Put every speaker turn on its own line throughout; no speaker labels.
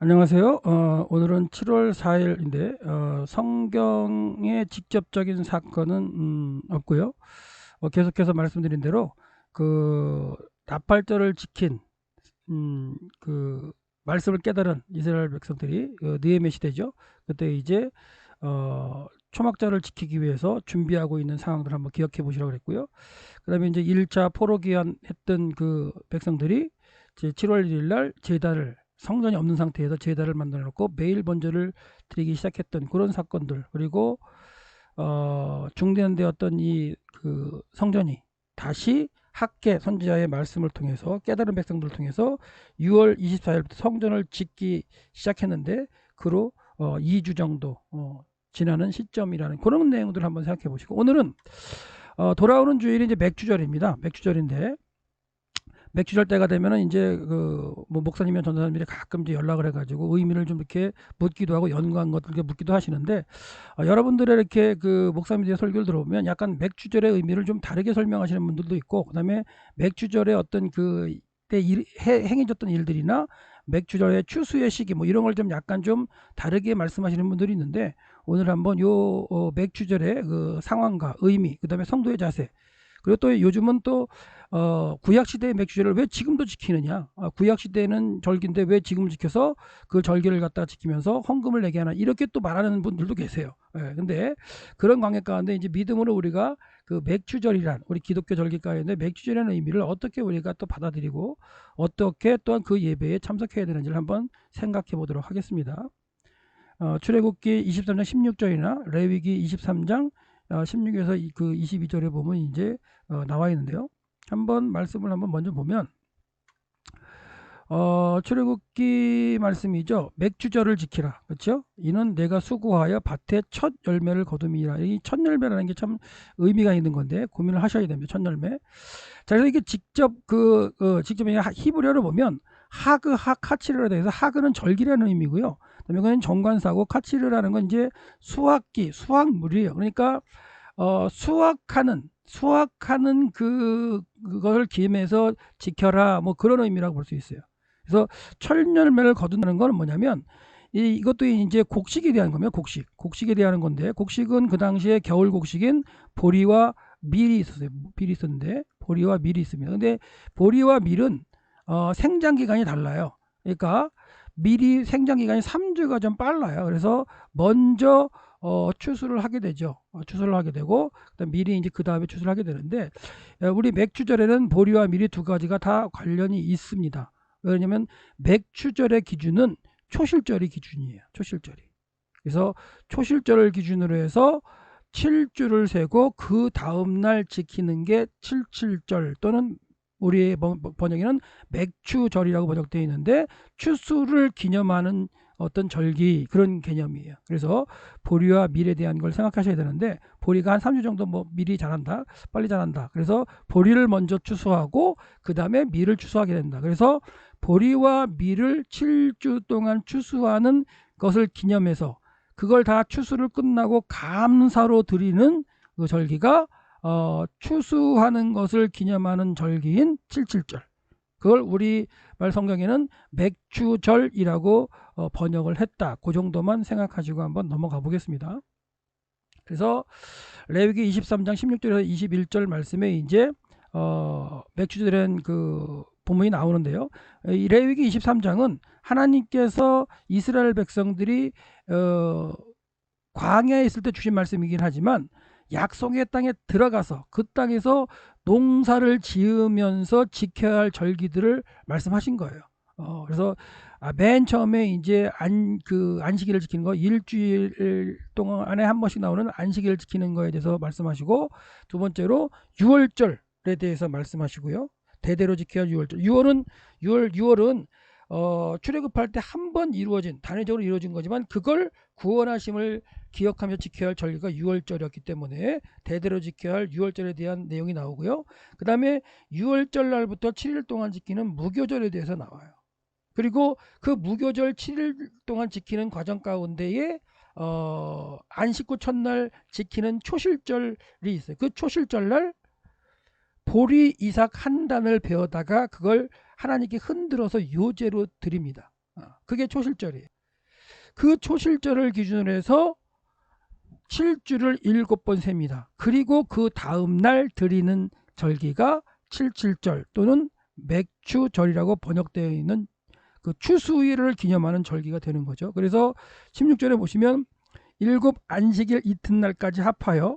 안녕하세요. 오늘은 7월 4일인데 성경의 직접적인 사건은 없고요. 계속해서 말씀드린 대로 그 납발절을 지킨 그 말씀을 깨달은 이스라엘 백성들이 느헤미야 시대죠. 그때 이제 초막절을 지키기 위해서 준비하고 있는 상황들을 한번 기억해 보시라고 그랬고요. 그다음에 이제 1차 포로 귀환했던 그 백성들이 제 7월 1일 날 제단을 성전이 없는 상태에서 제단을 만들어 놓고 매일 번제를 드리기 시작했던 그런 사건들, 그리고 중단되었던 이 그 성전이 다시 학계 선지자의 말씀을 통해서 깨달은 백성들을 통해서 6월 24일부터 성전을 짓기 시작했는데 그로 2주 정도 지나는 시점이라는 그런 내용들을 한번 생각해 보시고, 오늘은 돌아오는 주일이 이제 맥주절입니다. 맥주절인데 맥주절 때가 되면은 이제 뭐 목사님이나 전도사님들이 가끔 이제 연락을 해가지고 의미를 좀 이렇게 묻기도 하고 연구한 것들 이렇게 묻기도 하시는데, 여러분들의 이렇게 그 목사님들의 설교를 들어보면 약간 맥주절의 의미를 좀 다르게 설명하시는 분들도 있고, 그다음에 맥주절의 어떤 그때 행해졌던 일들이나 맥주절의 추수의 시기 뭐 이런 걸 좀 약간 좀 다르게 말씀하시는 분들이 있는데, 오늘 한번 요 맥주절의 그 상황과 의미, 그다음에 성도의 자세, 그리고 또 요즘은 또 구약 시대의 맥주제를 왜 지금도 지키느냐? 구약 시대는 절기인데 왜 지금 지켜서 그 절기를 갖다 지키면서 헌금을 내게 하나? 이렇게 또 말하는 분들도 계세요. 예, 근데 그런 관계 가운데 이제 믿음으로 우리가 그 맥주절이란 우리 기독교 절기 가운데 맥주절이라는 의미를 어떻게 우리가 또 받아들이고 어떻게 또한 그 예배에 참석해야 되는지를 한번 생각해 보도록 하겠습니다. 출애굽기 23장 16절이나 레위기 23장 16에서 그 22절에 보면 이제 나와 있는데요. 한번 말씀을 한번 먼저 보면 출애굽기 말씀이죠. 맥주절을 지키라. 그렇죠? 이는 내가 수고하여 밭에 첫 열매를 거둠이라. 이 첫 열매라는 게 참 의미가 있는 건데 고민을 하셔야 됩니다. 첫 열매. 자, 그래서 이게 직접 직접 히브리어를 보면 하그 카치르라 돼서 하그는 절기라는 의미고요. 그다음에 그건 정관사고 카치르라는 건 이제 수확기, 수확물이에요. 그러니까 수확하는 그걸 기임해서 지켜라 뭐 그런 의미라고 볼 수 있어요. 그래서 철열매를 거둔다는 건 뭐냐면 이것도 이제 곡식에 대한 겁니다. 곡식에 대한 건데, 곡식은 그 당시에 겨울 곡식인 보리와 밀이 있었어요. 밀이 있었는데 보리와 밀이 있습니다. 근데 보리와 밀은 생장 기간이 달라요. 그러니까 밀이 생장 기간이 3주가 좀 빨라요. 그래서 먼저 추수를 하게 되죠. 추수를 하게 되고 그다음 밀이 이제 그 다음에 추수를 하게 되는데, 우리 맥주절에는 보리와 밀이 두 가지가 다 관련이 있습니다. 왜냐하면 맥주절의 기준은 초실절이 기준이에요. 초실절이. 그래서 초실절을 기준으로 해서 7주를 세고 그 다음 날 지키는 게 77절 또는 우리의 번역에는 맥주절이라고 번역되어 있는데 추수를 기념하는 어떤 절기 그런 개념이에요. 그래서 보리와 밀에 대한 걸 생각하셔야 되는데, 보리가 한 3주 정도 뭐 밀이 자란다, 빨리 자란다. 그래서 보리를 먼저 추수하고 그 다음에 밀을 추수하게 된다. 그래서 보리와 밀을 7주 동안 추수하는 것을 기념해서 그걸 다 추수를 끝나고 감사로 드리는 그 절기가 추수하는 것을 기념하는 절기인 77절. 그걸 우리 말 성경에는 맥주절이라고 번역을 했다. 그 정도만 생각하시고 한번 넘어가 보겠습니다. 그래서 레위기 23장 16절에서 21절 말씀에 이제 맥주절엔 그 본문이 나오는데요. 이 레위기 23장은 하나님께서 이스라엘 백성들이 광야에 있을 때 주신 말씀이긴 하지만 약속의 땅에 들어가서 그 땅에서 농사를 지으면서 지켜야 할 절기들을 말씀하신 거예요. 그래서 맨 처음에 이제 안식일을 지키는 거, 일주일 동안에 한 번씩 나오는 안식일을 지키는 거에 대해서 말씀하시고, 두 번째로 유월절에 대해서 말씀하시고요. 대대로 지켜야 할 유월절. 6월은 출애굽할 때 한 번 이루어진, 단회적으로 이루어진 거지만 그걸 구원하심을 기억하며 지켜야 할 절기가 유월절이었기 때문에 대대로 지켜야 할 유월절에 대한 내용이 나오고요. 그 다음에 유월절 날부터 7일 동안 지키는 무교절에 대해서 나와요. 그리고 그 무교절 7일 동안 지키는 과정 가운데에 안식 후 첫날 지키는 초실절이 있어요. 그 초실절 날 보리 이삭 한 단을 베어다가 그걸 하나님께 흔들어서 요제로 드립니다. 그게 초실절이에요. 그 초실절을 기준으로 해서 7주를 7번 셉니다. 그리고 그 다음날 드리는 절기가 칠칠절 또는 맥추절이라고 번역되어 있는 그 추수일을 기념하는 절기가 되는 거죠. 그래서 16절에 보시면 일곱 안식일 이튿날까지 합하여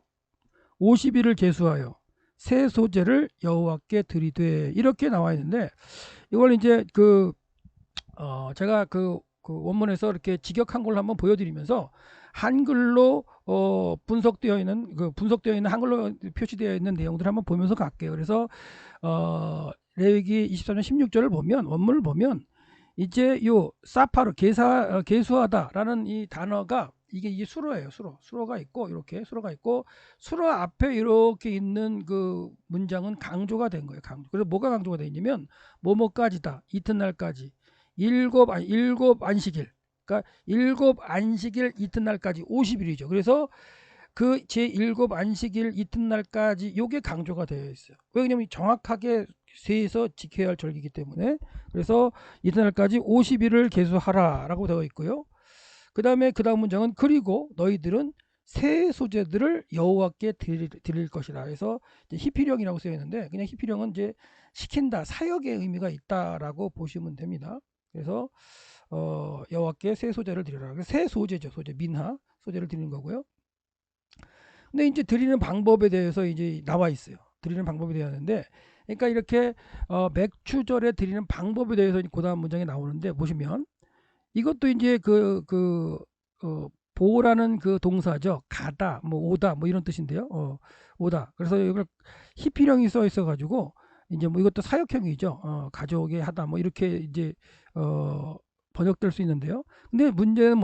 50일을 계수하여 새 소재를 여호와께 드리되 이렇게 나와 있는데 이걸 이제 제가 그 원문에서 이렇게 직역한 걸로 한번 보여드리면서 한글로 분석되어 있는 한글로 표시되어 있는 내용들을 한번 보면서 갈게요. 그래서 레위기 23장 16절을 보면 원문을 보면 이제 요 사파르 계수하다라는 이 단어가 이게 수로예요. 수로가 있고 이렇게 수로가 있고 수로 앞에 이렇게 있는 그 문장은 강조가 된 거예요. 강조. 그래서 뭐가 강조가 되어 있냐면 뭐뭐까지다 이튿날까지 일곱 안식일 그러니까 일곱 안식일 이튿날까지 50일이죠. 그래서 그 제7 안식일 이튿날까지 요게 강조가 되어 있어요. 왜냐면 정확하게 세에서 지켜야 할 절기이기 때문에 그래서 이튿날까지 50일을 계수하라 라고 되어 있고요. 그 다음에 그 다음 문장은 그리고 너희들은 새 소재들을 여호와께 드릴 것이라 해서 히피령이라고 쓰여 있는데 그냥 히피령은 이제 시킨다 사역의 의미가 있다라고 보시면 됩니다. 그래서 여호와께 새 소재를 드리라. 새 소재죠. 소재 민하 소재를 드리는 거고요. 근데 이제 드리는 방법에 대해서 이제 나와 있어요. 드리는 방법이 되어 있는데 그러니까 이렇게 맥추절에 드리는 방법에 대해서 그다음 문장에 나오는데 보시면 이것도 이제 보라는 그 동사죠. 가다, 뭐 오다, 뭐 이런 뜻인데요. 오다. 그래서 이걸 히피령이 써 있어 가지고 이제 뭐 이것도 사역형이죠. 가져오게 하다, 뭐 이렇게 이제 번역될 수 있는데요. 근데 문제는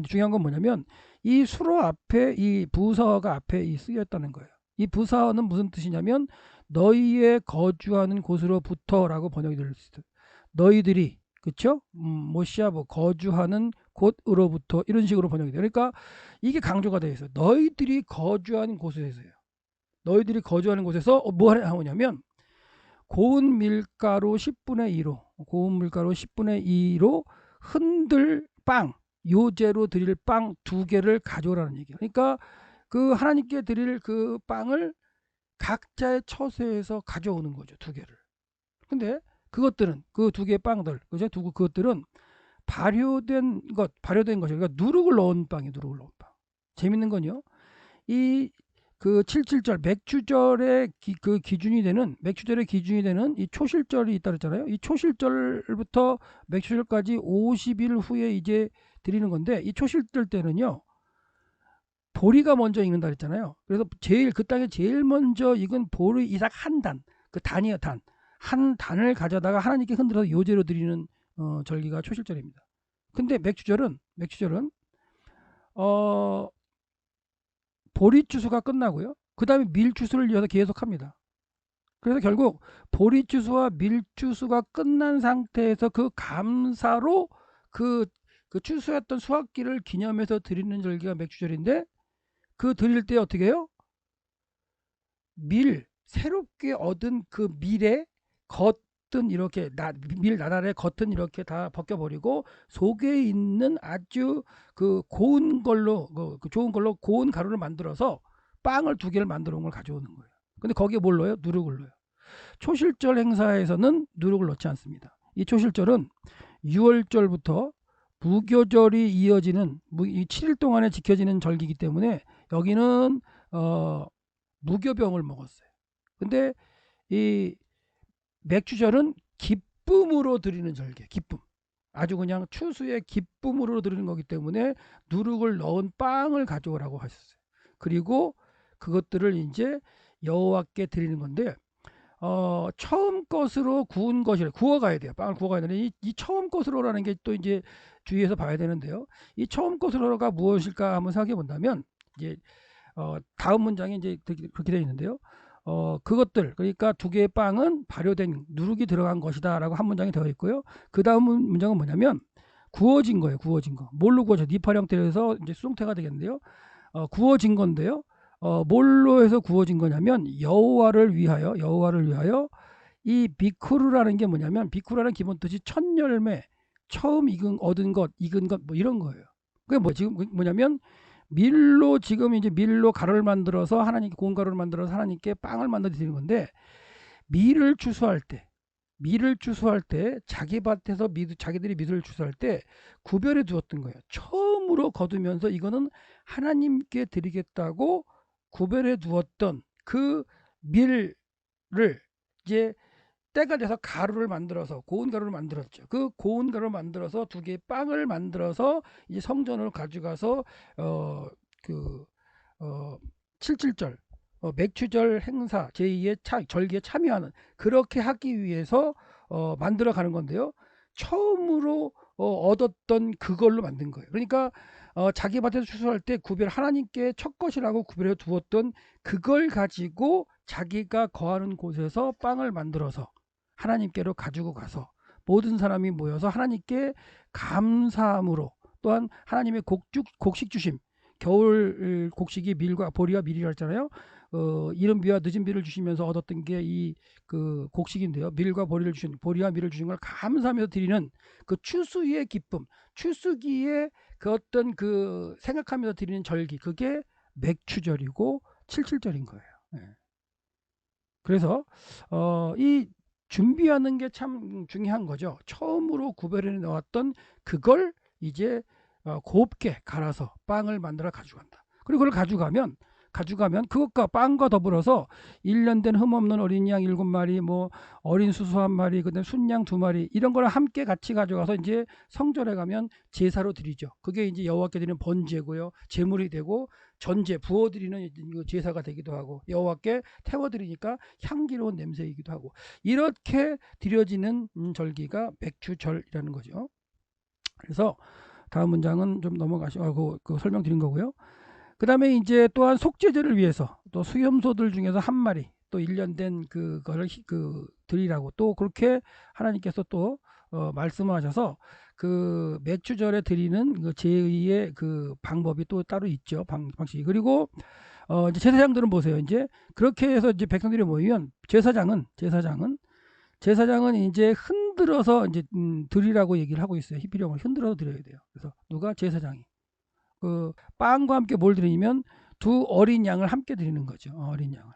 중요한 건 뭐냐면 이 수로 앞에 이 부사가 앞에 쓰였다는 거예요. 이 부사는 무슨 뜻이냐면 너희의 거주하는 곳으로부터라고 번역이 될 수 있어요. 너희들이 그렇죠? 모시아보 거주하는 곳으로부터 이런 식으로 번역이 돼요. 그러니까 이게 강조가 되어 있어요. 너희들이 거주하는 곳에서요. 너희들이 거주하는 곳에서 뭐 하냐면 고운 밀가루 10분의 2로 고운 밀가루 10분의 2로 흔들 빵 요제로 드릴 빵 2개를 가져오라는 얘기예요. 그러니까 그 하나님께 드릴 그 빵을 각자의 처소에서 가져오는 거죠. 2개를. 근데 그것들은 그 2개의 빵들 그죠? 그것들은 발효된 것이에요. 그러니까 누룩을 넣은 빵이에요. 누룩을 넣은 빵. 재밌는 건요. 이 그 77절 맥추절의 기준이 되는 이 초실절이 있다 그랬잖아요. 이 초실절부터 맥추절까지 50일 후에 이제 드리는 건데 이 초실절 때는요. 보리가 먼저 익는다 그랬잖아요. 그래서 그 땅에 제일 먼저 익은 보리 이삭 한 단, 그 단이요 단. 한 단을 가져다가 하나님께 흔들어서 요제로 드리는 절기가 초실절입니다. 근데 맥추절은 보리 추수가 끝나고요. 그 다음에 밀 추수를 이어서 계속합니다. 그래서 결국 보리 추수와 밀 추수가 끝난 상태에서 그 감사로 그 추수했던 수확기를 기념해서 드리는 절기가 맥추절인데 그 드릴 때 어떻게 해요? 새롭게 얻은 그 밀의 겉은 이렇게 밀 나날의 겉은 이렇게 다 벗겨버리고 속에 있는 아주 그 고운 걸로 좋은 걸로 고운 가루를 만들어서 빵을 2개를 만들어 온 걸 가져오는 거예요. 근데 거기에 뭘 넣어요? 누룩을 넣어요. 초실절 행사에서는 누룩을 넣지 않습니다. 이 초실절은 6월절부터 무교절이 이어지는 이 7일 동안에 지켜지는 절기이기 때문에 여기는 무교병을 먹었어요. 근데 이 맥추절은 기쁨으로 드리는 절기, 기쁨. 아주 그냥 추수의 기쁨으로 드리는 거기 때문에 누룩을 넣은 빵을 가져오라고 하셨어요. 그리고 그것들을 이제 여호와께 드리는 건데 처음 것으로 구운 것이래. 구워가야 돼요. 빵을 구워가야 되는데 이 처음 것으로라는 게 또 이제 주의해서 봐야 되는데요. 이 처음 것으로가 무엇일까 한번 생각해 본다면 이제 다음 문장이 이제 그렇게 되어 있는데요. 그것들 그러니까 2개의 빵은 발효된 누룩이 들어간 것이다라고 한 문장이 되어 있고요. 그 다음 문장은 뭐냐면 구워진 거예요. 구워진 거. 뭘로 구워져? 니팔 형태에서 이제 수동태가 되겠는데요. 구워진 건데요. 뭘로 해서 구워진 거냐면 여호와를 위하여 이 비쿠르라는 게 뭐냐면 비쿠르라는 기본 뜻이 첫 열매 처음 얻은 것, 익은 것, 뭐 이런 거예요. 그게 뭐 지금 뭐냐면 밀로 지금 이제 밀로 가루를 만들어서 하나님께 고운 가루를 만들어서 하나님께 빵을 만들어 드리는 건데 밀을 추수할 때 자기 밭에서 자기들이 밀을 추수할 때 구별해 두었던 거예요. 처음으로 거두면서 이거는 하나님께 드리겠다고 구별해 두었던 그 밀을 이제 때가 돼서 가루를 만들어서 고운 가루를 만들었죠. 그 고운 가루를 만들어서 두 개의 빵을 만들어서 이제 성전으로 가져가서 그 77절 맥추절 행사 제2의 절기에 참여하는 그렇게 하기 위해서 만들어 가는 건데요. 처음으로 얻었던 그걸로 만든 거예요. 그러니까 자기 밭에서 추수할 때 하나님께 첫 것이라고 구별해 두었던 그걸 가지고 자기가 거하는 곳에서 빵을 만들어서 하나님께로 가지고 가서 모든 사람이 모여서 하나님께 감사함으로 또한 하나님의 곡식 주심 겨울 곡식이 밀과 보리와 밀이라 했잖아요. 이른 비와 늦은 비를 주시면서 얻었던 게 이 그 곡식인데요. 밀과 보리와 밀을 주신 걸 감사하면서 드리는 그 추수의 기쁨, 추수기에 그 어떤 그 생각하면서 드리는 절기, 그게 맥추절이고 칠칠절인 거예요. 네. 그래서 이 준비하는 게 참 중요한 거죠. 처음으로 구별해 놓았던 그걸 이제 곱게 갈아서 빵을 만들어 가져간다. 그리고 그걸 가져가면 그것과 빵과 더불어서 1년 된 흠없는 어린 양 7마리, 뭐 어린 수수 1마리, 그다음에 순양 2마리 이런 걸 함께 같이 가져가서 이제 성전에 가면 제사로 드리죠. 그게 이제 여호와께 드리는 번제고요. 제물이 되고 전제 부어드리는 제사가 되기도 하고 여호와께 태워드리니까 향기로운 냄새이기도 하고 이렇게 드려지는 절기가 맥추절이라는 거죠. 그래서 다음 문장은 좀 넘어가시고 그 설명드린 거고요. 그 다음에 이제 또한 속죄제를 위해서 또 수염소들 중에서 1마리 또 1년 된 그거를 드리라고 또 그렇게 하나님께서 또 말씀하셔서 그 맥주절에 드리는 그 제의의 그 방법이 또 따로 있죠. 방식이. 그리고 이제 제사장들은 보세요. 이제 그렇게 해서 이제 백성들이 모이면 제사장은 이제 흔들어서 이제 드리라고 얘기를 하고 있어요. 희비령을 흔들어서 드려야 돼요. 그래서 누가 제사장이 그 빵과 함께 뭘 드리냐면 두 어린 양을 함께 드리는 거죠. 어린 양을.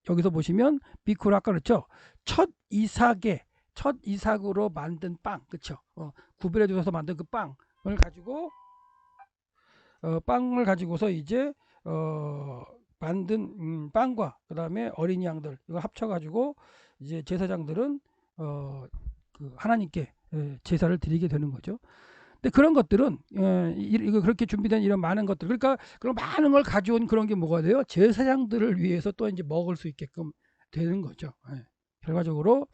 여기서 보시면 비쿠르 아까 그랬죠. 첫 이삭으로 만든 빵, 그렇죠? 구별해 주셔서 만든 그 빵을 가지고서 이제 만든 빵과 그다음에 어린 양들 이거 합쳐가지고 이제 제사장들은 그 하나님께 제사를 드리게 되는 거죠. 근데 그런 것들은 이거 그렇게 준비된 이런 많은 것들 그러니까 그런 많은 걸 가져온 그런 게 뭐가 돼요? 제사장들을 위해서 또 이제 먹을 수 있게끔 되는 거죠. 결과적으로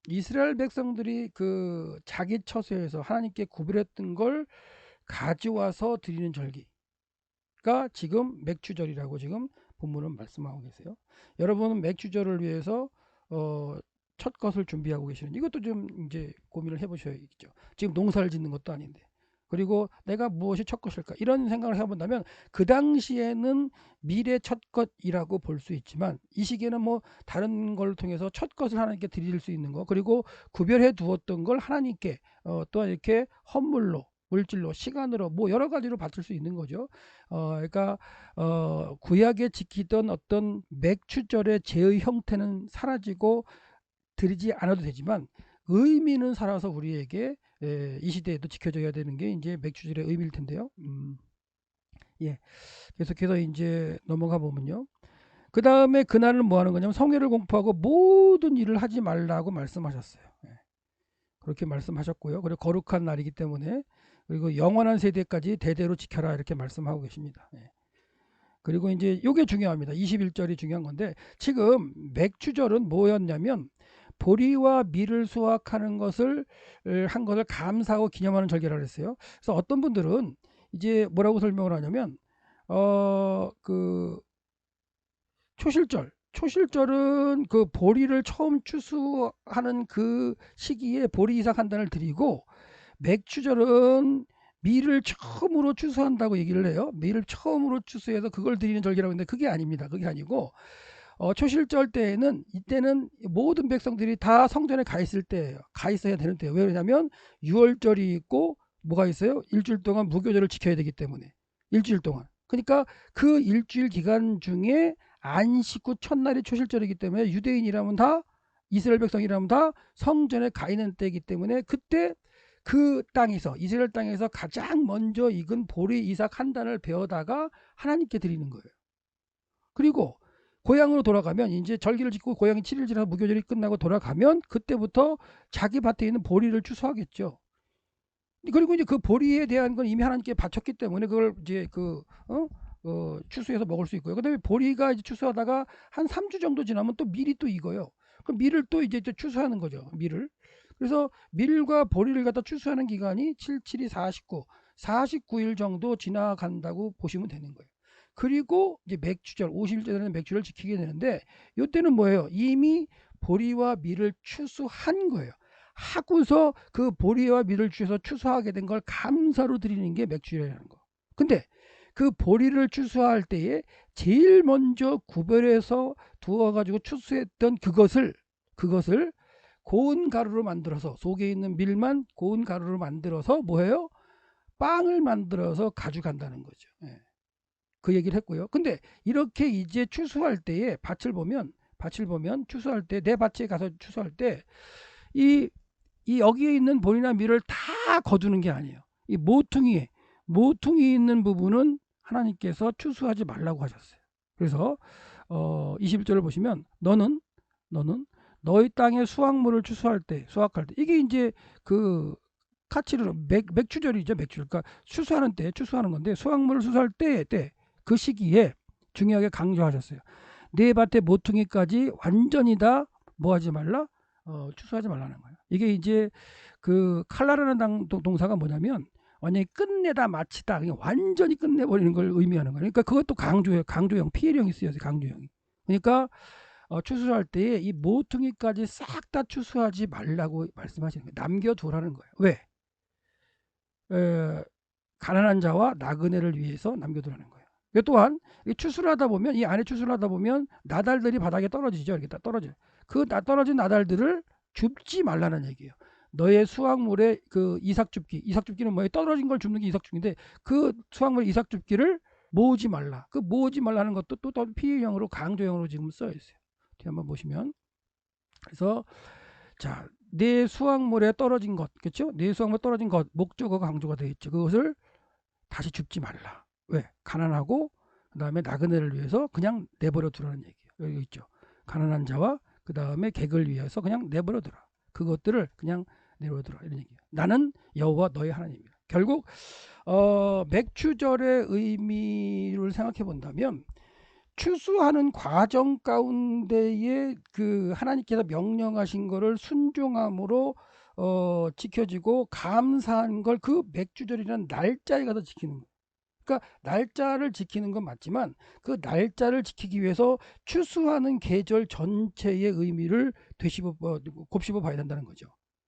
이스라엘 백성들이 그 자기 처소에서 하나님께 구별했던 걸 가져와서 드리는 절기가 지금 맥추절이라고 지금 본문은 말씀하고 계세요. 여러분은 맥추절을 위해서 첫 것을 준비하고 계시는 이것도 좀 이제 고민을 해보셔야겠죠. 지금 농사를 짓는 것도 아닌데 그리고 내가 무엇이 첫 것일까 이런 생각을 해본다면 그 당시에는 미래 첫 것이라고 볼 수 있지만 이 시기에는 뭐 다른 걸 통해서 첫 것을 하나님께 드릴 수 있는 거 그리고 구별해 두었던 걸 하나님께 또한 이렇게 헌물로 물질로 시간으로 뭐 여러 가지로 받을 수 있는 거죠. 그러니까 구약에 지키던 어떤 맥추절의 제의 형태는 사라지고 드리지 않아도 되지만 의미는 살아서 우리에게 이 시대에도 지켜져야 되는 게 이제 맥주절의 의미일 텐데요. 예. 계속해서 이제 넘어가 보면요. 그 다음에 그날은 뭐 하는 거냐면 성회를 공포하고 모든 일을 하지 말라고 말씀하셨어요. 그렇게 말씀하셨고요. 그리고 거룩한 날이기 때문에 그리고 영원한 세대까지 대대로 지켜라 이렇게 말씀하고 계십니다. 그리고 이제 이게 중요합니다. 21절이 중요한 건데 지금 맥주절은 뭐였냐면 보리와 밀을 수확하는 것을 한 것을 감사하고 기념하는 절기라고 했어요. 그래서 어떤 분들은 이제 뭐라고 설명을 하냐면 그 초실절은 그 보리를 처음 추수하는 그 시기에 보리 이삭 한 단을 드리고 맥추절은 밀을 처음으로 추수한다고 얘기를 해요. 밀을 처음으로 추수해서 그걸 드리는 절기라고 했는데 그게 아닙니다. 그게 아니고 초실절 때에는 이때는 모든 백성들이 다 성전에 가 있을 때예요. 가 있어야 되는 때예요. 왜 그러냐면 유월절이 있고 뭐가 있어요? 일주일 동안 무교절을 지켜야 되기 때문에 일주일 동안. 그러니까 그 일주일 기간 중에 안식 후 첫날이 초실절이기 때문에 유대인이라면 다 이스라엘 백성이라면 다 성전에 가 있는 때이기 때문에 그때 그 땅에서 이스라엘 땅에서 가장 먼저 익은 보리 이삭 한 단을 베어다가 하나님께 드리는 거예요. 그리고 고향으로 돌아가면 이제 절기를 짓고 고향이 7일 지나서 무교절이 끝나고 돌아가면 그때부터 자기 밭에 있는 보리를 추수하겠죠. 그리고 이제 그 보리에 대한 건 이미 하나님께 바쳤기 때문에 그걸 이제 추수해서 먹을 수 있고요. 그다음에 보리가 이제 추수하다가 한 3주 정도 지나면 또 밀이 또 익어요. 그럼 밀을 또 이제 추수하는 거죠. 밀을. 그래서 밀과 보리를 갖다 추수하는 기간이 7, 7이 49, 49일 정도 지나간다고 보시면 되는 거예요. 그리고 이제 맥주절, 50일 되는 맥주를 지키게 되는데 이때는 뭐예요? 이미 보리와 밀을 추수한 거예요. 하고서 그 보리와 밀을 주셔서 추수하게 된 걸 감사로 드리는 게 맥주절이라는 거. 근데 그 보리를 추수할 때에 제일 먼저 구별해서 두어가지고 추수했던 그것을 고운 가루로 만들어서 속에 있는 밀만 고운 가루로 만들어서 뭐예요? 빵을 만들어서 가져간다는 거죠. 예. 그 얘기를 했고요. 근데 이렇게 이제 추수할 때에 밭을 보면 추수할 때 내 밭에 가서 추수할 때 이 여기에 있는 보리나 밀을 다 거두는 게 아니에요. 이 모퉁이 있는 부분은 하나님께서 추수하지 말라고 하셨어요. 그래서 21절을 보시면 너는 너희 땅의 수확물을 수확할 때 이게 이제 그 카치르 맥추절이죠. 맥추절. 그러니까 추수하는 건데 수확물을 수수할 때 그 시기에 중요하게 강조하셨어요. 내 밭의 모퉁이까지 완전히 다 뭐하지 말라? 추수하지 말라는 거예요. 이게 이제 그 칼라라는 동사가 뭐냐면 완전히 끝내다 마치다 그냥 완전히 끝내버리는 걸 의미하는 거예요. 그러니까 그것도 강조형 피해령이 쓰여서 강조형이. 그러니까 추수할 때에 이 모퉁이까지 싹 다 추수하지 말라고 말씀하시는 거예요. 남겨두라는 거예요. 왜? 가난한 자와 나그네를 위해서 남겨두라는 거예요. 또한 추수를 하다 보면 이 안에 추수를 하다 보면 나달들이 바닥에 떨어지죠. 이렇게 딱 떨어져요. 그 떨어진 나달들을 줍지 말라는 얘기예요. 너의 수확물의 그 이삭줍기는 뭐예요? 떨어진 걸 줍는 게 이삭줍기인데 그 수확물 이삭줍기를 모으지 말라. 그 모으지 말라는 것도 또 피해형으로 강조형으로 지금 써 있어요. 뒤에 한번 보시면 그래서 자, 내 수확물에 떨어진 것, 그렇죠? 내 수확물에 떨어진 것 목적어가 강조가 되어 있죠. 그것을 다시 줍지 말라. 왜? 가난하고 그다음에 나그네를 위해서 그냥 내버려 두라는 얘기예요. 여기 있죠. 가난한 자와 그다음에 객을 위해서 그냥 내버려 두라. 그것들을 그냥 내버려 두라 이런 얘기예요. 나는 여호와 너의 하나님이다. 결국 맥추절의 의미를 생각해 본다면 추수하는 과정 가운데에 그 하나님께서 명령하신 거를 순종함으로 지켜지고 감사한 걸 그 맥주절이라는 날짜에 가서 지키는 거예요. 그러니까 날짜를 지키는 건 맞지만 그 날짜를 지키기 위해서 추수하는 계절 전체의 의미를 곱씹어 봐야 된다는 거죠.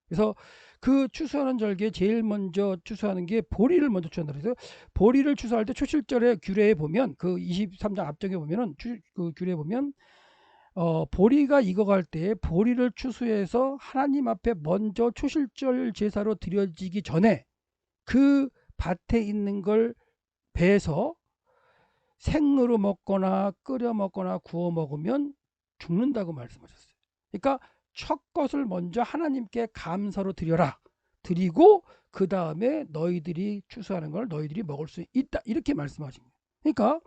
그래서 그 추수하는 절기에 제일 먼저 추수하는 게 보리를 먼저 추수한다. 그래서 보리를 추수할 때 초실절의 규례에 보면 그 23장 앞쪽에 보면은 그 규례에 보면 보리가 익어갈 때 보리를 추수해서 하나님 앞에 먼저 초실절 제사로 드려지기 전에 그 밭에 있는 걸 배서 생으로 먹거나 끓여 먹거나 구워 먹으면 죽는다고 말씀하셨어요. 그러니까 첫 것을 먼저 하나님께 감사로 드려라. 드리고 그 다음에 너희들이 추수하는 걸 너희들이 먹을 수 있다. 이렇게 말씀하신 거예요. 그러니까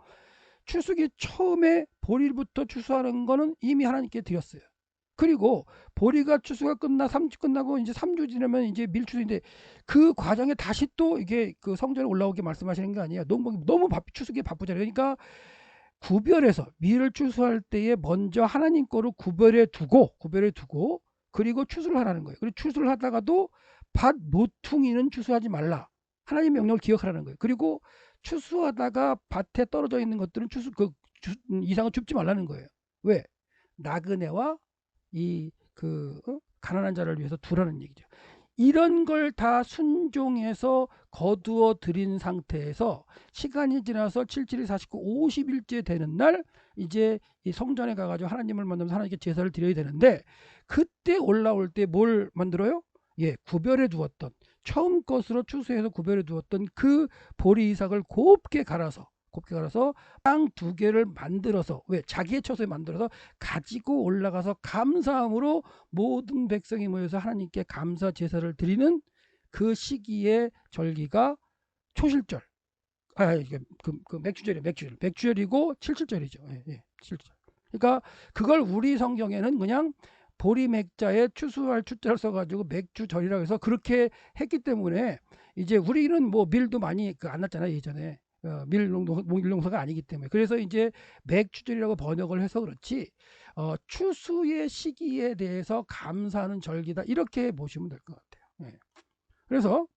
추수기 처음에 보리부터 추수하는 거는 이미 하나님께 드렸어요. 그리고 보리가 추수가 3주 끝나고 이제 3주 지나면 이제 밀추수인데 그 과정에 다시 또 이게 그 성전에 올라오게 말씀하시는 게 아니에요. 너무 추수기에 바쁘잖아요. 그러니까 구별해서 밀을 추수할 때에 먼저 하나님 거로 구별해 두고 그리고 추수를 하라는 거예요. 그리고 추수를 하다가도 밭 모퉁이는 추수하지 말라. 하나님 명령을 기억하라는 거예요. 그리고 추수하다가 밭에 떨어져 있는 것들은 이상은 줍지 말라는 거예요. 왜? 나그네와 가난한 자를 위해서 두라는 얘기죠. 이런 걸 다 순종해서 거두어 드린 상태에서 시간이 지나서 7, 7이 49, 50일째 되는 날 이제 이 성전에 가가지고 하나님을 만나면서 하나님께 제사를 드려야 되는데, 그때 올라올 때 뭘 만들어요? 예, 구별해 두었던, 처음 것으로 추수해서 구별해 두었던 그 보리 이삭을 곱게 갈아서 빵 2개를 만들어서, 왜? 자기의 처소에 만들어서 가지고 올라가서 감사함으로 모든 백성이 모여서 하나님께 감사 제사를 드리는 그 시기의 절기가 초실절. 이게 그 맥주절이에요. 맥주절이고 칠칠절이죠. 예, 예, 칠칠. 그러니까 그걸 우리 성경에는 그냥 보리 맥자에 추수할 추자를 써가지고 맥주절이라고 해서 그렇게 했기 때문에, 이제 우리는 뭐 밀도 많이 안 났잖아요, 예전에. 밀농사가 아니기 때문에. 그래서 이제 맥주절이라고 번역을 해서 그렇지, 추수의 시기에 대해서 감사하는 절기다, 이렇게 보시면 될 것 같아요. 예. 그래서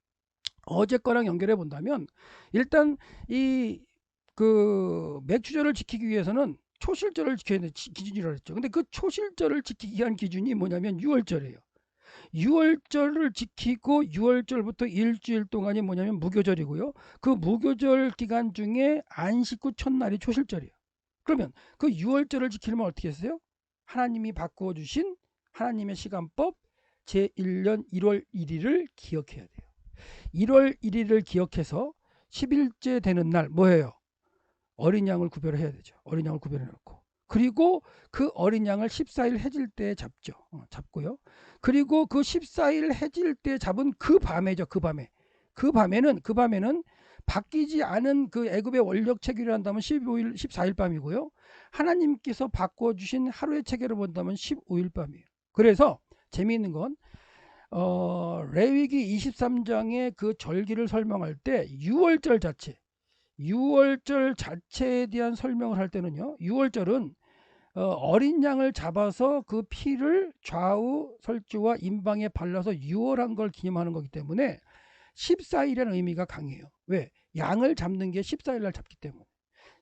어제 거랑 연결해 본다면, 일단 이 그 맥주절을 지키기 위해서는 초실절을 지켜야 되는 기준이라고 했죠. 근데 그 초실절을 지키기 위한 기준이 뭐냐면 6월절이에요. 6월절을 지키고 6월절부터 일주일 동안이 뭐냐면 무교절이고요. 그 무교절 기간 중에 안식 후 첫날이 초실절이에요. 그러면 그 6월절을 지키려면 어떻게 했어요? 하나님이 바꾸어 주신 하나님의 시간법 제1년 1월 1일을 기억해야 돼요. 1월 1일을 기억해서 10일째 되는 날 뭐예요? 어린 양을 구별해야 되죠. 어린 양을 구별해 놓고, 그리고 그 어린 양을 14일 해질 때 잡죠. 잡고요. 그리고 그 14일 해질 때 잡은 그 밤에죠. 그 밤에는 바뀌지 않은 그 애굽의 원력 체계를 한다면 15일 14일 밤이고요. 하나님께서 바꿔 주신 하루의 체계를 본다면 15일 밤이에요. 그래서 재미있는 건 레위기 23장의 그 절기를 설명할 때 6월절 자체에 대한 설명을 할 때는요, 6월절은 어린 양을 잡아서 그 피를 좌우 설주와 임방에 발라서 유월한 걸 기념하는 거기 때문에 14일이라는 의미가 강해요. 왜? 양을 잡는 게 14일 날 잡기 때문에.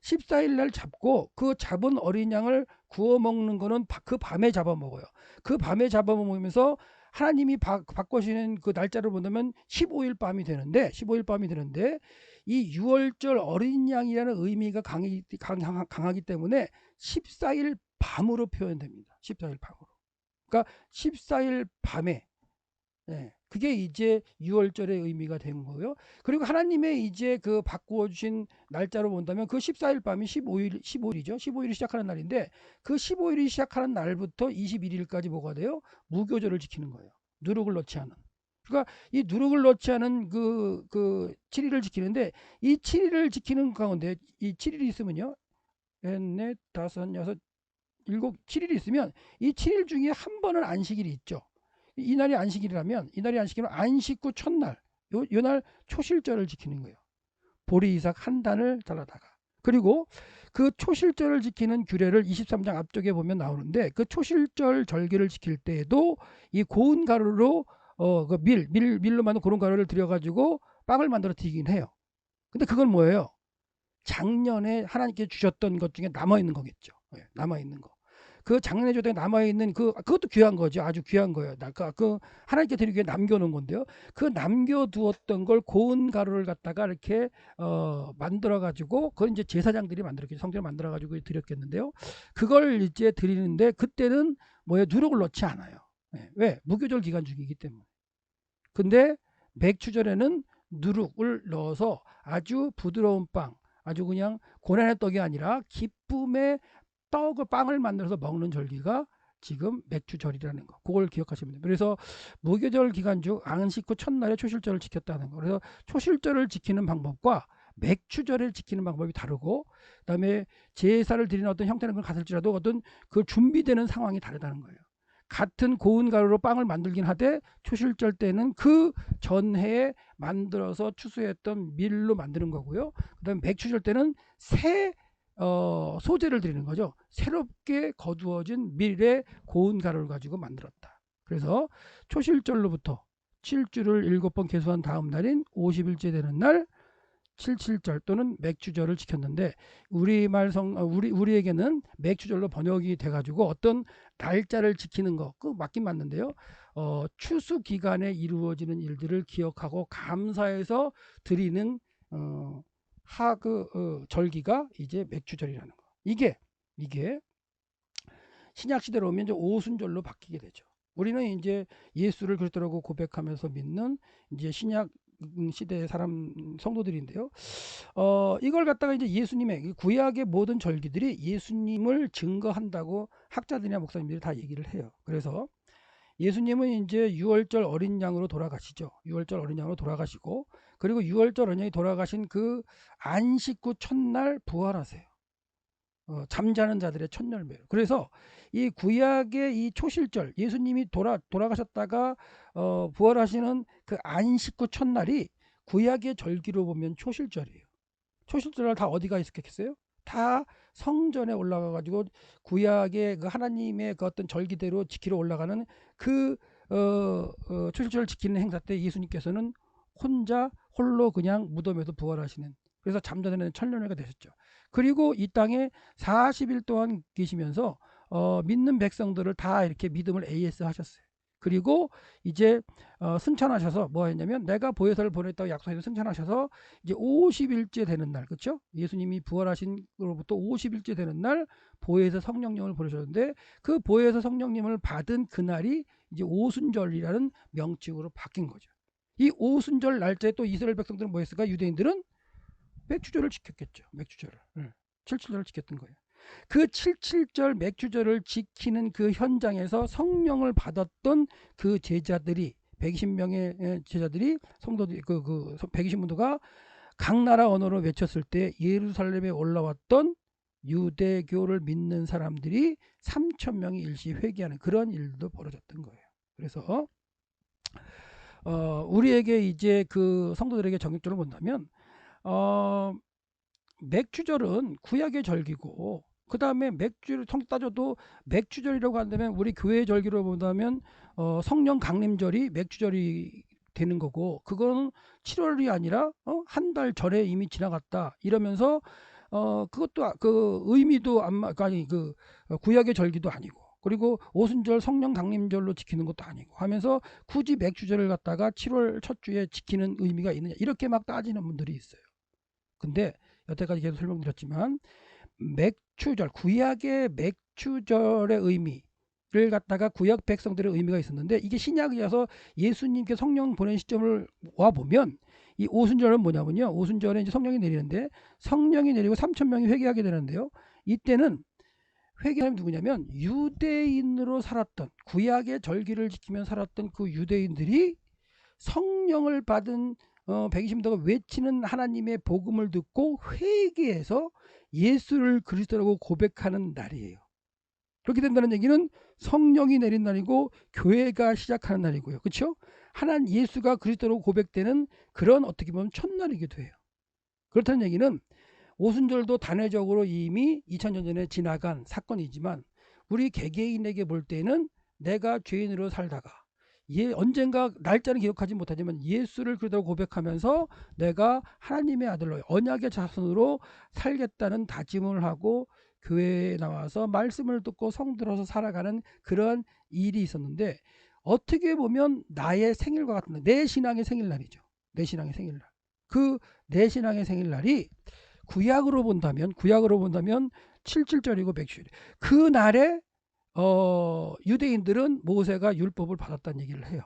14일 날 잡고 그 잡은 어린 양을 구워 먹는 거는 그 밤에 잡아 먹어요. 그 밤에 잡아 먹으면서 하나님이 바꿔주시는 그 날짜를 본다면 15일 밤이 되는데, 이 6월절 어린 양이라는 의미가 강하기 때문에 14일 밤으로 표현됩니다. 14일 밤으로. 그러니까 14일 밤에, 예, 그게 이제 6월절의 의미가 된 거고요. 그리고 하나님의 이제 그 바꾸어 주신 날짜로 본다면 그 14일 밤이 15일이죠. 15일이 시작하는 날인데, 그 15일이 시작하는 날부터 21일까지 뭐가 돼요? 무교절을 지키는 거예요. 누룩을 넣지 않은. 그러니까 이 누룩을 넣지 않은 그 7일을 지키는데, 이 7일을 지키는 가운데 이 7일이 있으면요, 넷, 다섯, 여섯, 일곱, 7일이 있으면 이 7일 중에 한 번은 안식일이 있죠. 이날이 안식일이라면 안식 후 첫날, 요날 초실절을 지키는 거예요. 보리 이삭 한 단을 잘라다가. 그리고 그 초실절을 지키는 규례를 23장 앞쪽에 보면 나오는데, 그 초실절 절기를 지킬 때에도 이 고운 가루로 그 밀로 만든 고운 가루를 들여가지고 빵을 만들어 드리긴 해요. 근데 그건 뭐예요? 작년에 하나님께 주셨던 것 중에 남아있는 거겠죠. 남아있는 거. 그 작년에 주었던 남아있는 그것도 귀한 거죠. 아주 귀한 거예요. 그 하나님께 드리기 위해 남겨놓은 건데요. 그 남겨두었던 걸 고운 가루를 갖다가 이렇게 만들어가지고, 그건 이제 제사장들이 만들었겠죠. 성전을 만들어가지고 드렸겠는데요. 그걸 이제 드리는데, 그때는 뭐에 누룩을 넣지 않아요. 왜? 무교절 기간 중이기 때문에. 근데 맥주절에는 누룩을 넣어서 아주 부드러운 빵, 아주 그냥 고난의 떡이 아니라 기쁨의 빵을 만들어서 먹는 절기가 지금 맥주절이라는 거, 그걸 기억하시면 돼요. 그래서 무교절 기간 중 안식 후 첫날에 초실절을 지켰다는 거. 그래서 초실절을 지키는 방법과 맥주절을 지키는 방법이 다르고, 그다음에 제사를 드리는 어떤 형태는 같을지라도 어떤 그 준비되는 상황이 다르다는 거예요. 같은 고운 가루로 빵을 만들긴 하되, 초실절 때는 그 전해에 만들어서 추수했던 밀로 만드는 거고요. 그다음에 맥주절 때는 새 소재를 드리는 거죠. 새롭게 거두어진 밀의 고운 가루를 가지고 만들었다. 그래서 초실절로부터 7주를 7번 계수한 다음 날인 50일째 되는 날 칠칠절 또는 맥주절을 지켰는데, 우리에게는 맥주절로 번역이 돼가지고 어떤 날짜를 지키는 거, 그 맞긴 맞는데요. 추수 기간에 이루어지는 일들을 기억하고 감사해서 드리는 절기가 이제 맥주절이라는 거. 이게 이게 신약 시대로 오면 이제 오순절로 바뀌게 되죠. 우리는 이제 예수를 그리스도라고 고백하면서 믿는 이제 신약 시대의 사람 성도들인데요. 이걸 갖다가 이제 예수님의 구약의 모든 절기들이 예수님을 증거한다고 학자들이나 목사님들이 다 얘기를 해요. 그래서 예수님은 이제 6월절 어린 양으로 돌아가시죠. 6월절 어린 양으로 돌아가시고, 그리고 6월절 어린 양이 돌아가신 그 안식 후 첫날 부활하세요. 잠자는 자들의 첫 열매로. 그래서 이 구약의 이 초실절, 예수님이 돌아가셨다가 부활하시는 그 안식 후 첫날이 구약의 절기로 보면 초실절이에요. 초실절날 다 어디가 있었겠어요? 다 성전에 올라가 가지고 구약의 그 하나님의 그 어떤 절기대로 지키러 올라가는 그 초실절을 지키는 행사 때 예수님께서는 홀로 그냥 무덤에서 부활하시는, 그래서 잠자는 천년회가 되셨죠. 그리고 이 땅에 40일 동안 계시면서 믿는 백성들을 다 이렇게 믿음을 AS 하셨어요. 그리고 이제 승천하셔서 뭐 했냐면, 내가 보혜사를 보냈다고 약속해서 승천하셔서 이제 50일째 되는 날, 그렇죠? 예수님이 부활하신 으로부터 50일째 되는 날 보혜사 성령님을 보내셨는데, 그 보혜사 성령님을 받은 그날이 이제 오순절이라는 명칭으로 바뀐 거죠. 이 오순절 날짜에 또 이스라엘 백성들은 뭐 했을까? 유대인들은 맥주절을 지켰겠죠. 맥주절을. 77절을 지켰던 거예요. 그 77절 맥주절을 지키는 그 현장에서 성령을 받았던 그 제자들이, 120명의 제자들이, 성도들이, 120문도가 각 나라 언어로 외쳤을 때 예루살렘에 올라왔던 유대교를 믿는 사람들이 3,000명이 일시 회개하는 그런 일도 벌어졌던 거예요. 그래서 우리에게 이제 그 성도들에게 정육절을 본다면, 맥주절은 구약의 절기고, 그 다음에 맥주를 성 따져도 맥주절이라고 한다면 우리 교회의 절기로 본다면 성령 강림절이 맥주절이 되는 거고, 그거는 7월이 아니라 한 달 전에 이미 지나갔다 이러면서 그것도 그 의미도 아니 그 구약의 절기도 아니고, 그리고 오순절 성령 강림절로 지키는 것도 아니고 하면서 굳이 맥주절을 갖다가 7월 첫 주에 지키는 의미가 있느냐, 이렇게 막 따지는 분들이 있어요. 근데 여태까지 계속 설명드렸지만 맥주절, 구약의 맥주절의 의미를 갖다가 구약 백성들의 의미가 있었는데, 이게 신약에 와서 예수님께 성령 보낸 시점을 와 보면 이 오순절은 뭐냐면요, 오순절에 이제 성령이 내리는데, 성령이 내리고 3,000명이 회개하게 되는데요, 이때는 회개하는 누구냐면 유대인으로 살았던, 구약의 절기를 지키며 살았던 그 유대인들이 성령을 받은 120도가 외치는 하나님의 복음을 듣고 회개해서 예수를 그리스도라고 고백하는 날이에요. 그렇게 된다는 얘기는 성령이 내린 날이고 교회가 시작하는 날이고요. 그렇죠? 하나님 예수가 그리스도라고 고백되는 그런 어떻게 보면 첫날이기도 해요. 그렇다는 얘기는 오순절도 단회적으로 이미 2000년 전에 지나간 사건이지만, 우리 개개인에게 볼 때는 내가 죄인으로 살다가 언젠가 날짜는 기억하지 못하지만 예수를 그리스도로 고백하면서 내가 하나님의 아들로 언약의 자손으로 살겠다는 다짐을 하고 교회에 나와서 말씀을 듣고 성들어서 살아가는 그런 일이 있었는데, 어떻게 보면 나의 생일과 같은, 내 신앙의 생일날이죠. 내 신앙의 생일날. 그 내 신앙의 생일날이 구약으로 본다면 77절이고 맥주절이, 그 날에 유대인들은 모세가 율법을 받았다는 얘기를 해요.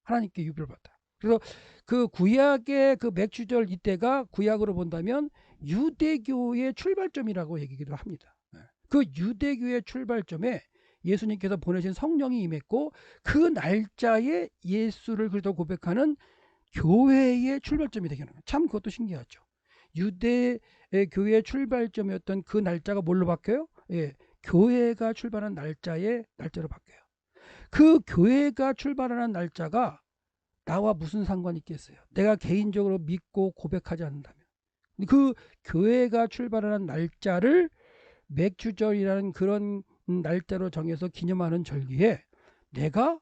하나님께 율법을 받다. 그래서 그 구약의 그 맥주절 이때가 구약으로 본다면 유대교의 출발점이라고 얘기기도 합니다. 그 유대교의 출발점에 예수님께서 보내신 성령이 임했고, 그 날짜에 예수를 그리스도 고백하는 교회의 출발점이 되게 하는 거예요. 참 그것도 신기하죠. 유대 교회의 출발점이었던 그 날짜가 뭘로 바뀌어요? 예, 교회가 출발한 날짜로 바뀌어요. 그 교회가 출발하는 날짜가 나와 무슨 상관이 있겠어요? 내가 개인적으로 믿고 고백하지 않는다면. 그 교회가 출발하는 날짜를 맥주절이라는 그런 날짜로 정해서 기념하는 절기에 내가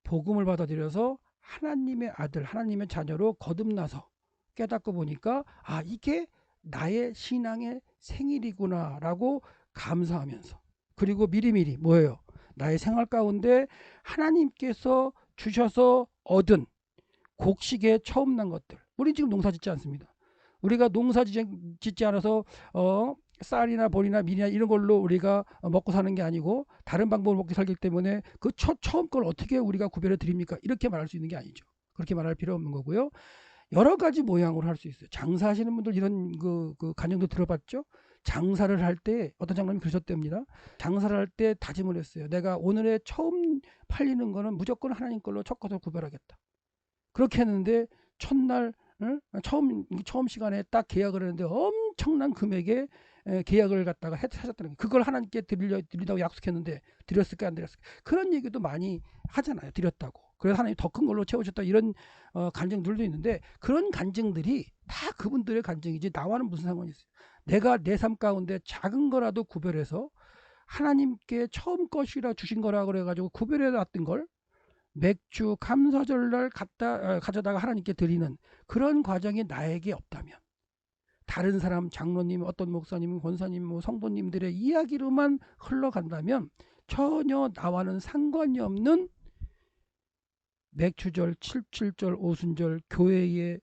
복음을 받아들여서 하나님의 아들, 하나님의 자녀로 거듭나서 깨닫고 보니까, 아, 이게 나의 신앙의 생일이구나라고 감사하면서, 그리고 미리미리 뭐예요? 나의 생활 가운데 하나님께서 주셔서 얻은 곡식에 처음 난 것들. 우리 지금 농사 짓지 않습니다. 우리가 농사 짓지 않아서 쌀이나 보리나 밀이나 이런 걸로 우리가 먹고 사는 게 아니고 다른 방법으로 먹고 살기 때문에 그 처음 걸 어떻게 우리가 구별해 드립니까? 이렇게 말할 수 있는 게 아니죠. 그렇게 말할 필요 없는 거고요. 여러 가지 모양으로 할 수 있어요. 장사하시는 분들 이런 그 간증도 들어봤죠? 장사를 할 때 어떤 장로님이 그러셨답니다. 장사를 할 때 다짐을 했어요. 내가 오늘의 처음 팔리는 거는 무조건 하나님 걸로 첫 것을 구별하겠다. 그렇게 했는데 첫날 처음 시간에 딱 계약을 했는데 엄청난 금액의 계약을 갖다가 하셨다는 거예요. 그걸 하나님께 드리다고 약속했는데 드렸을까 안 드렸을까 그런 얘기도 많이 하잖아요. 드렸다고. 그래서 하나님 더 큰 걸로 채우셨다 이런 간증들도 있는데 그런 간증들이 다 그분들의 간증이지 나와는 무슨 상관이 있어요. 내가 내 삶 가운데 작은 거라도 구별해서 하나님께 처음 것이라 주신 거라 그래가지고 구별해 놨던 걸 맥주 감사절날 가져다가 하나님께 드리는 그런 과정이 나에게 없다면 다른 사람 장로님 어떤 목사님 권사님 뭐 성도님들의 이야기로만 흘러간다면 전혀 나와는 상관이 없는 맥주절 77절 오순절 교회의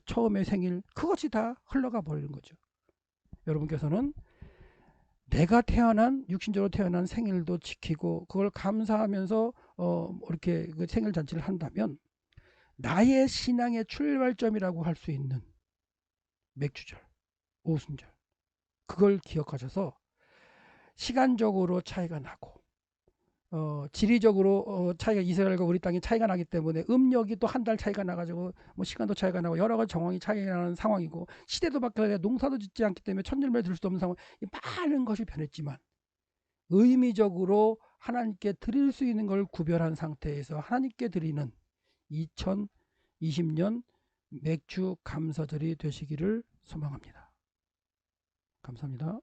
처음의 생일 그것이 다 흘러가 버리는 거죠. 여러분께서는 내가 태어난 육신적으로 태어난 생일도 지키고 그걸 감사하면서 이렇게 그 생일 잔치를 한다면 나의 신앙의 출발점이라고 할 수 있는 맥주절, 오순절 그걸 기억하셔서 시간적으로 차이가 나고 지리적으로 차이가 이스라엘과 우리 땅이 차이가 나기 때문에 음력이 또 한 달 차이가 나가지고 뭐 시간도 차이가 나고 여러 가지 정황이 차이가 나는 상황이고 시대도 바뀌어 농사도 짓지 않기 때문에 천년만에 들 수도 없는 상황 많은 것이 변했지만 의미적으로 하나님께 드릴 수 있는 걸 구별한 상태에서 하나님께 드리는 2020년 맥주 감사절이 되시기를 소망합니다. 감사합니다.